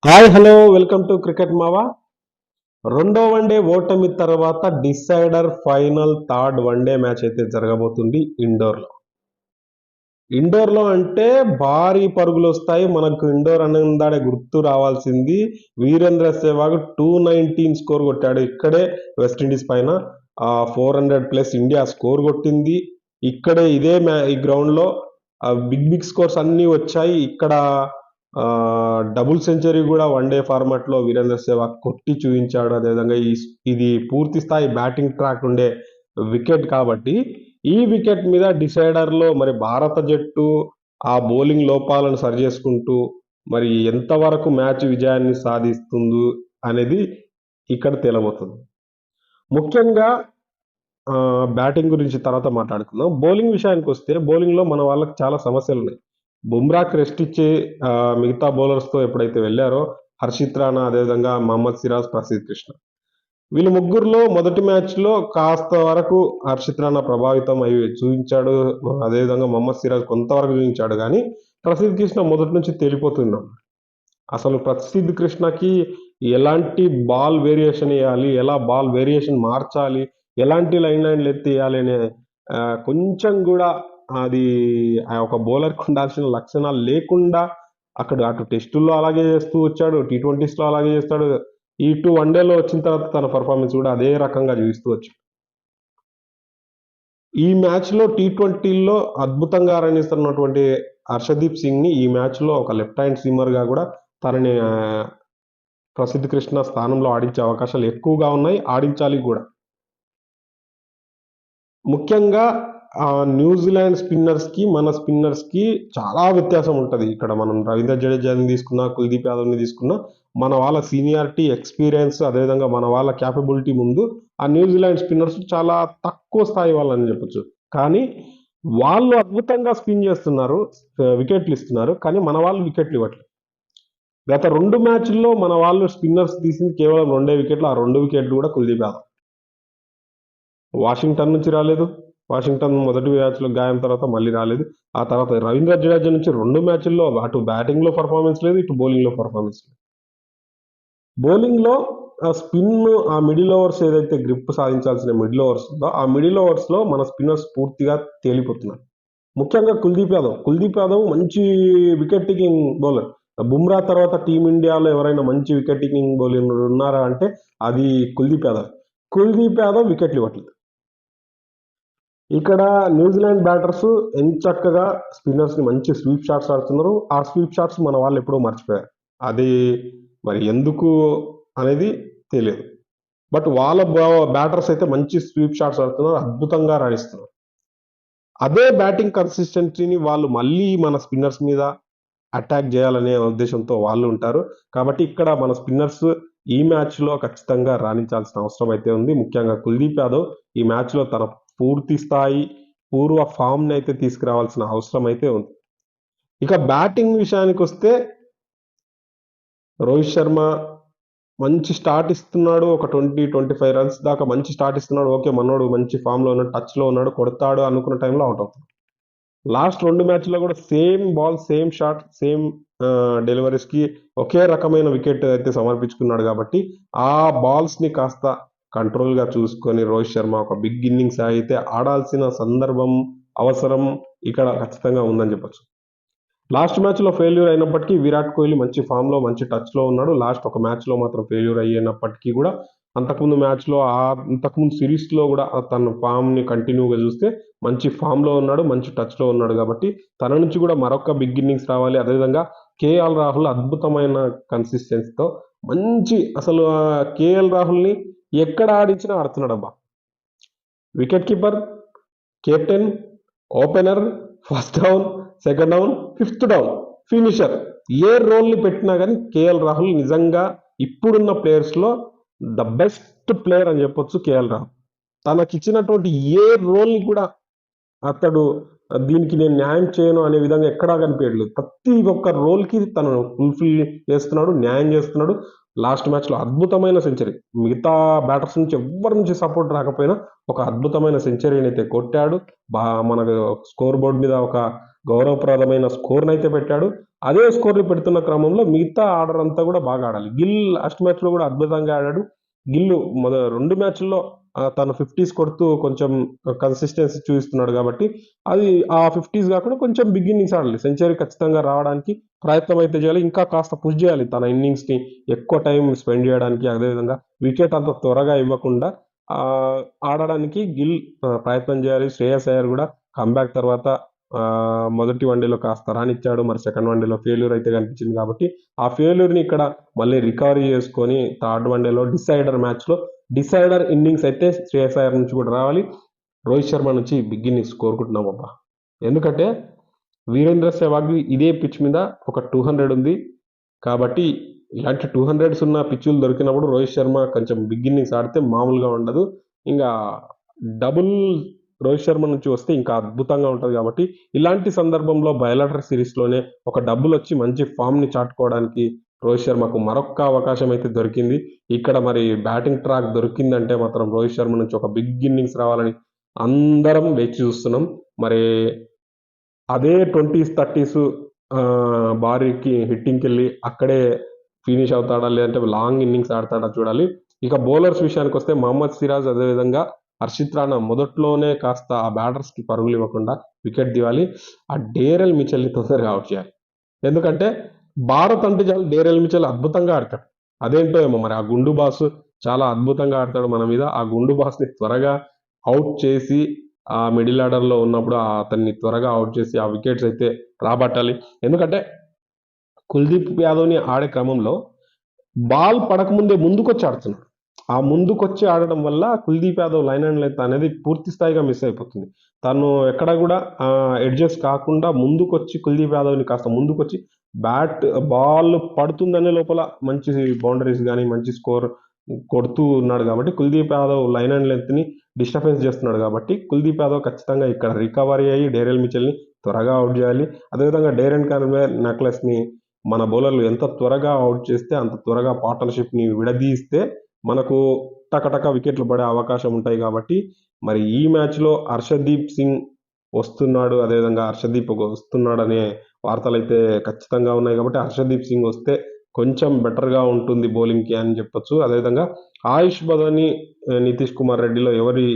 Hi hello welcome to cricket మావా. రెండో one day ఓటమి తర్వాత decider final third one day match అయితే జరగబోతుంది ఇండోర్లో అంటే భారీ పరుగులు వస్తాయి. మనకు ఇండోర్ అనందాడే గుర్తు రావాల్సింది వీరేంద్ర సెహ్వాగ్ 219 స్కోర్ కొట్టాడు ఇక్కడే వెస్టిండీస్ పైన. 400+ ఇండియా స్కోర్ కొట్టింది ఇక్కడే ఈ గ్రౌండ్లో. బిగ్ స్కోర్స్ అన్నీ వచ్చాయి ఇక్కడ. డబుల్ సెంచరీ కూడా వన్డే ఫార్మాట్లో వీరేంద్ర సెహ్వాగ్ కొట్టి చూపించాడు. అదేవిధంగా ఇది పూర్తి స్థాయి బ్యాటింగ్ ట్రాక్ ఉండే వికెట్ కాబట్టి ఈ వికెట్ మీద డిసైడర్లో మరి భారత జట్టు ఆ బౌలింగ్ లోపాలను సరిచేసుకుంటూ మరి ఎంతవరకు మ్యాచ్ విజయాన్ని సాధిస్తుంది అనేది ఇక్కడ తేలబోతుంది. ముఖ్యంగా బ్యాటింగ్ గురించి తర్వాత మాట్లాడుకుందాం. బౌలింగ్ విషయానికి వస్తే బౌలింగ్లో మన వాళ్ళకి చాలా సమస్యలు ఉన్నాయి. బుమ్రాకి రెస్ట్ ఇచ్చి మిగతా బౌలర్స్తో ఎప్పుడైతే వెళ్ళారో హర్షిత్ రాణా, అదేవిధంగా మహమ్మద్ సిరాజ్, ప్రసిద్ధ్ కృష్ణ, వీళ్ళు ముగ్గురులో మొదటి మ్యాచ్లో కాస్త వరకు హర్షిత్ రాణా ప్రభావితం అయి చూపించాడు. అదేవిధంగా మహమ్మద్ సిరాజ్ కొంతవరకు చూపించాడు. కానీ ప్రసిద్ధ్ కృష్ణ మొదటి నుంచి తేలిపోతున్నాం. అసలు ప్రసిద్ధ్ కృష్ణకి ఎలాంటి బాల్ వేరియేషన్ వేయాలి, ఎలా బాల్ వేరియేషన్ మార్చాలి, ఎలాంటి లైన్లు ఎత్తేయాలి అనే కొంచెం కూడా అది ఒక బౌలర్కి ఉండాల్సిన లక్షణాలు లేకుండా అటు టెస్టుల్లో అలాగే చేస్తూ వచ్చాడు, T20లో అలాగే చేస్తాడు. ఈ 2 వన్డేలో వచ్చిన తర్వాత తన పర్ఫార్మెన్స్ కూడా అదే రకంగా చూపిస్తూ వచ్చాడు. ఈ మ్యాచ్లో T20లో అద్భుతంగా రాణిస్తున్నటువంటి హర్షదీప్ సింగ్ని ఈ మ్యాచ్లో ఒక లెఫ్ట్ హ్యాండ్ సీమర్గా కూడా తనని ప్రసిద్ధ్ కృష్ణ స్థానంలో ఆడించే అవకాశాలు ఎక్కువగా ఉన్నాయి, ఆడించాలి కూడా. ముఖ్యంగా న్యూజిలాండ్ స్పిన్నర్స్కి మన స్పిన్నర్స్కి చాలా వ్యత్యాసం ఉంటుంది. ఇక్కడ మనం రవీంద్ర జడేజాని తీసుకున్నా, కుల్దీప్ యాదవ్ని తీసుకున్నా, మన వాళ్ళ సీనియారిటీ, ఎక్స్పీరియన్స్, అదేవిధంగా మన వాళ్ళ క్యాపబిలిటీ ముందు ఆ న్యూజిలాండ్ స్పిన్నర్స్ చాలా తక్కువ స్థాయి వాళ్ళని చెప్పొచ్చు. కానీ వాళ్ళు అద్భుతంగా స్పిన్ చేస్తున్నారు, వికెట్లు ఇస్తున్నారు. కానీ మన వాళ్ళు వికెట్లు ఇవ్వట్లేదు. గత 2 మ్యాచ్ల్లో మన వాళ్ళు స్పిన్నర్స్ తీసింది కేవలం 2 వికెట్లు. ఆ 2 వికెట్లు కూడా కుల్దీప్ యాదవ్. వాషింగ్టన్ నుంచి రాలేదు. వాషింగ్టన్ మొదటి మ్యాచ్లో గాయం తర్వాత మళ్ళీ రాలేదు. ఆ తర్వాత రవీంద్ర జడేజా నుంచి 2 మ్యాచ్ల్లో అటు బ్యాటింగ్లో పర్ఫార్మెన్స్ లేదు, ఇటు బౌలింగ్లో పర్ఫార్మెన్స్ లేదు. బౌలింగ్లో స్పిన్, ఆ మిడిల్ ఓవర్స్ ఏదైతే గ్రిప్ సాధించాల్సిన మిడిల్ ఓవర్స్ ఉందో ఆ మిడిల్ ఓవర్స్లో మన స్పిన్నర్స్ పూర్తిగా తేలిపోతున్నారు. ముఖ్యంగా కుల్దీప్ యాదవ్ మంచి వికెట్ టేకింగ్ బౌలర్. బుమ్రా తర్వాత టీమిండియాలో ఎవరైనా మంచి వికెట్ టేకింగ్ బౌలర్ ఉన్నారా అంటే అది కుల్దీప్ యాదవ్ వికెట్లు ఇవ్వట్లేదు. ఇక్కడ న్యూజిలాండ్ బ్యాటర్స్ ఎంచక్కగా స్పిన్నర్స్ని మంచి స్వీప్ షాట్స్ ఆడుతున్నారు. ఆ స్వీప్ షాట్స్ మన వాళ్ళు ఎప్పుడో మర్చిపోయారు. అది మరి ఎందుకు అనేది తెలియదు. బట్ వాళ్ళ బ్యాటర్స్ అయితే మంచి స్వీప్ షాట్స్ ఆడుతున్నారు, అద్భుతంగా రాణిస్తున్నారు. అదే బ్యాటింగ్ కన్సిస్టెన్సీని వాళ్ళు మళ్ళీ మన స్పిన్నర్స్ మీద అటాక్ చేయాలనే ఉద్దేశంతో వాళ్ళు ఉంటారు. కాబట్టి ఇక్కడ మన స్పిన్నర్స్ ఈ మ్యాచ్లో ఖచ్చితంగా రాణించాల్సిన అవసరం అయితే ఉంది. ముఖ్యంగా కుల్దీప్ యాదవ్ ఈ మ్యాచ్లో తన పూర్తి స్థాయి పూర్వ ఫామ్ని అయితే తీసుకురావాల్సిన అవసరం అయితే ఉంది. ఇక బ్యాటింగ్ విషయానికి వస్తే రోహిత్ శర్మ మంచి స్టార్ట్ ఇస్తున్నాడు. ఒక 20-25 రన్స్ దాకా మంచి స్టార్ట్ ఇస్తున్నాడు. ఓకే, మనోడు మంచి ఫామ్లో ఉన్నాడు, టచ్లో ఉన్నాడు, కొడతాడు అనుకున్న టైంలో అవుట్ అవుతాడు. లాస్ట్ 2 మ్యాచ్లో కూడా same ball, same shot, same డెలివరీస్కి ఒకే రకమైన వికెట్ అయితే సమర్పించుకున్నాడు. కాబట్టి ఆ బాల్స్ని కాస్త కంట్రోల్గా చూసుకొని రోహిత్ శర్మ ఒక బిగ్ ఇన్నింగ్స్ అయితే ఆడాల్సిన సందర్భం, అవసరం ఇక్కడ ఖచ్చితంగా ఉందని చెప్పొచ్చు. లాస్ట్ మ్యాచ్లో ఫెయిల్యూర్ అయినప్పటికీ విరాట్ కోహ్లీ మంచి ఫామ్లో, మంచి టచ్లో ఉన్నాడు. లాస్ట్ ఒక మ్యాచ్లో మాత్రం ఫెయిల్యూర్ అయినప్పటికీ కూడా అంతకుముందు సిరీస్లో కూడా తన ఫామ్ని కంటిన్యూగా చూస్తే మంచి ఫామ్లో ఉన్నాడు, మంచి టచ్లో ఉన్నాడు. కాబట్టి తన నుంచి కూడా మరొక బిగ్ ఇన్నింగ్స్ రావాలి. అదేవిధంగా కేఎల్ రాహుల్ అద్భుతమైన కన్సిస్టెన్సీతో అసలు కేఎల్ రాహుల్ని ఎక్కడ ఆడించినా ఆడుతున్నాడబ్బా. Wicket keeper, captain, opener, first down, second down, fifth down, finisher, ఏ రోల్ని పెట్టినా కానీ కేఎల్ రాహుల్ నిజంగా ఇప్పుడున్న ప్లేయర్స్లో ద బెస్ట్ ప్లేయర్ అని చెప్పొచ్చు. కేఎల్ రాహుల్ తనకిచ్చినటువంటి ఏ రోల్ని కూడా అతడు దీనికి నేను న్యాయం చేయను అనే విధంగా ఎక్కడా కనిపించట్లేదు. ప్రతి ఒక్క రోల్కి తను ఫుల్ఫిల్ చేస్తున్నాడు, న్యాయం చేస్తున్నాడు. లాస్ట్ మ్యాచ్లో అద్భుతమైన సెంచరీ, మిగతా బ్యాటర్స్ నుంచి ఎవ్వరి నుంచి సపోర్ట్ రాకపోయినా ఒక అద్భుతమైన సెంచరీని అయితే కొట్టాడు. మనకు స్కోర్ బోర్డ్ మీద ఒక గౌరవప్రదమైన స్కోర్ని అయితే పెట్టాడు. అదే స్కోర్ని పెడుతున్న క్రమంలో మిగతా ఆర్డర్ అంతా కూడా బాగా ఆడాలి. గిల్ లాస్ట్ మ్యాచ్లో కూడా అద్భుతంగా ఆడాడు. గిల్ 2 మ్యాచ్ల్లో తను 50s కొడుతూ కొంచెం కన్సిస్టెన్సీ చూపిస్తున్నాడు కాబట్టి అది ఆ 50s కాకుండా కొంచెం బిగ్ ఇన్నింగ్స్ ఆడాలి. సెంచరీ ఖచ్చితంగా రావడానికి ప్రయత్నం అయితే చేయాలి. ఇంకా కాస్త పుష్ చేయాలి తన ఇన్నింగ్స్ని ఎక్కువ టైం స్పెండ్ చేయడానికి. అదేవిధంగా వికెట్ అంత త్వరగా ఇవ్వకుండా ఆడడానికి గిల్ ప్రయత్నం చేయాలి. శ్రేయస్ అయ్యర్ కూడా కంబ్యాక్ తర్వాత మొదటి వన్డేలో కాస్త రానిచ్చాడు. మరి సెకండ్ వన్డేలో ఫెయిల్యూర్ అయితే కనిపించింది కాబట్టి ఆ ఫెయిల్యూర్ని ఇక్కడ మళ్ళీ రికవరీ చేసుకొని థర్డ్ వన్డేలో డిసైడర్ ఇన్నింగ్స్ అయితే శ్రేయస్ అయ్యర్ నుంచి కూడా రావాలి. రోహిత్ శర్మ నుంచి బిగ్ ఇన్నింగ్స్ కోరుకుంటున్నాం అబ్బా. ఎందుకంటే వీరేంద్ర సెహ్వాగ్ ఇదే పిచ్ మీద ఒక 200 ఉంది కాబట్టి ఇలాంటి 200s ఉన్న పిచ్చులు దొరికినప్పుడు రోహిత్ శర్మ కొంచెం బిగ్ ఇన్నింగ్స్ ఆడితే మామూలుగా ఉండదు. ఇంకా డబుల్ రోహిత్ శర్మ నుంచి వస్తే ఇంకా అద్భుతంగా ఉంటుంది కాబట్టి ఇలాంటి సందర్భంలో బయలాటర్ సిరీస్లోనే ఒక డబుల్ వచ్చి మంచి ఫామ్ని చాటుకోవడానికి రోహిత్ శర్మకు మరొక్క అవకాశం అయితే దొరికింది. ఇక్కడ మరి బ్యాటింగ్ ట్రాక్ దొరికిందంటే మాత్రం రోహిత్ శర్మ నుంచి ఒక బిగ్ ఇన్నింగ్స్ రావాలని అందరం వేచి చూస్తున్నాం. మరి అదే 20s 30s భారీకి హిట్టింగ్కి వెళ్ళి అక్కడే ఫినిష్ అవుతాడా లేదంటే లాంగ్ ఇన్నింగ్స్ ఆడతాడా చూడాలి. ఇక బౌలర్స్ విషయానికి వస్తే మహమ్మద్ సిరాజ్ అదేవిధంగా హర్షిత్ రాణా మొదట్లోనే కాస్త ఆ బ్యాటర్స్కి పరుగులు ఇవ్వకుండా వికెట్ దివాలి. ఆ డేరెల్ మిచెల్ని తొందరగా అవుట్ చేయాలి. ఎందుకంటే భారత్ అంటే చాలు డేరెల్ మిచెల్ అద్భుతంగా ఆడతాడు. అదేంటో ఏమో మరి ఆ గుండు బాస్ చాలా అద్భుతంగా ఆడతాడు మన మీద. ఆ గుండు బాస్ని త్వరగా అవుట్ చేసి ఆ మిడిల్ ఆర్డర్లో ఉన్నప్పుడు అతన్ని త్వరగా అవుట్ చేసి ఆ వికెట్స్ అయితే రాబట్టాలి. ఎందుకంటే కుల్దీప్ యాదవ్ని ఆడే క్రమంలో బాల్ పడకముందే ముందుకొచ్చి ఆడుతున్నాడు. ఆ ముందుకొచ్చి ఆడడం వల్ల Kuldeep Yadav line and length అనేది పూర్తి స్థాయిగా మిస్ అయిపోతుంది. తను ఎక్కడ కూడా అడ్జస్ట్ కాకుండా ముందుకొచ్చి కుల్దీప్ యాదవ్ని కాస్త ముందుకొచ్చి బాల్ పడుతుందనే లోపల మంచి బౌండరీస్ కానీ మంచి స్కోర్ కొడుతూ ఉన్నాడు కాబట్టి కుల్దీప్ యాదవ్ లైన్ అండ్ లెంత్ని డిస్టర్బెన్స్ చేస్తున్నాడు కాబట్టి కుల్దీప్ యాదవ్ ఖచ్చితంగా ఇక్కడ రికవరీ అయ్యి డేరెల్ మిచెల్ని త్వరగా అవుట్ చేయాలి. అదేవిధంగా డేరెన్ కాన్వే నెక్లెస్ని మన బౌలర్లు ఎంత త్వరగా అవుట్ చేస్తే అంత త్వరగా పార్ట్నర్షిప్ని విడదీస్తే మనకు టకటక వికెట్లు పడే అవకాశం ఉంటాయి కాబట్టి మరి ఈ మ్యాచ్లో హర్షదీప్ సింగ్ వస్తున్నాడు. అదేవిధంగా హర్షదీప్ వస్తున్నాడు అనే వార్తలు అయితే ఖచ్చితంగా ఉన్నాయి కాబట్టి హర్షదీప్ సింగ్ వస్తే కొంచెం బెటర్గా ఉంటుంది బౌలింగ్కి అని చెప్పొచ్చు. అదేవిధంగా ఆయుష్ బదాని నితీష్ కుమార్ రెడ్డిలో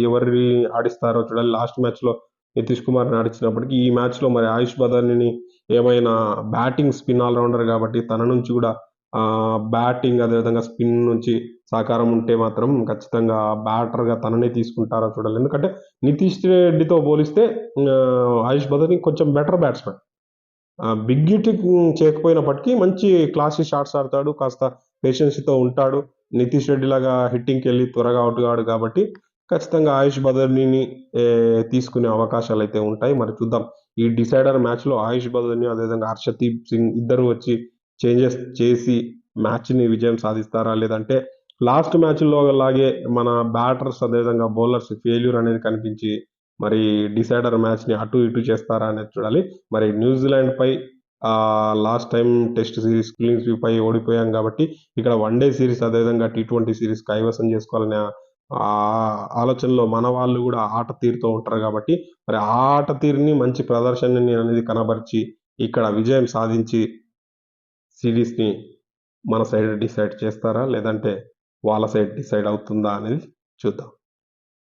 ఎవరి ఆడిస్తారో చూడాలి. లాస్ట్ మ్యాచ్లో నితీష్ కుమార్ని ఆడించినప్పటికీ ఈ మ్యాచ్లో మరి ఆయుష్ బదానిని ఏమైనా బ్యాటింగ్ స్పిన్ ఆల్రౌండర్ కాబట్టి తన నుంచి కూడా బ్యాటింగ్ అదేవిధంగా స్పిన్ నుంచి సహకారం ఉంటే మాత్రం ఖచ్చితంగా బ్యాటర్గా తననే తీసుకుంటారో చూడాలి. ఎందుకంటే నితీష్ రెడ్డితో పోలిస్తే ఆయుష్ బదాని కొంచెం బెటర్ బ్యాట్స్మెన్. బిగ్ హిట్టింగ్ చేయకపోయినప్పటికీ మంచి క్లాసీ షాట్స్ ఆడతాడు. కాస్త పేషెన్సీతో ఉంటాడు. నితీష్ రెడ్డి లాగా హిట్టింగ్కి వెళ్ళి త్వరగా అవుట్ కాడు కాబట్టి ఖచ్చితంగా ఆయుష్ బదర్నీని తీసుకునే అవకాశాలు అయితే ఉంటాయి. మరి చూద్దాం ఈ డిసైడర్ మ్యాచ్లో ఆయుష్ బదర్ని అదేవిధంగా హర్షదీప్ సింగ్ ఇద్దరు వచ్చి చేంజెస్ చేసి మ్యాచ్ని విజయం సాధిస్తారా లేదంటే లాస్ట్ మ్యాచ్లో లాగే మన బ్యాటర్స్ అదేవిధంగా బౌలర్స్ ఫెయిల్యూర్ అనేది కనిపించి మరి డిసైడర్ మ్యాచ్ని అటు ఇటు చేస్తారా అనేది చూడాలి. మరి న్యూజిలాండ్ పై last time test series clean sweep పై ఓడిపోయాం కాబట్టి ఇక్కడ వన్డే సిరీస్ అదేవిధంగా T20 సిరీస్ కైవసం చేసుకోవాలనే ఆలోచనలో మన వాళ్ళు కూడా ఆట తీరుతో ఉంటారు కాబట్టి మరి ఆ ఆట తీరుని మంచి ప్రదర్శనని అనేది కనబరిచి ఇక్కడ విజయం సాధించి సిరీస్ని మన సైడ్ డిసైడ్ చేస్తారా లేదంటే వాళ్ళ సైడ్ డిసైడ్ అవుతుందా అనేది చూద్దాం.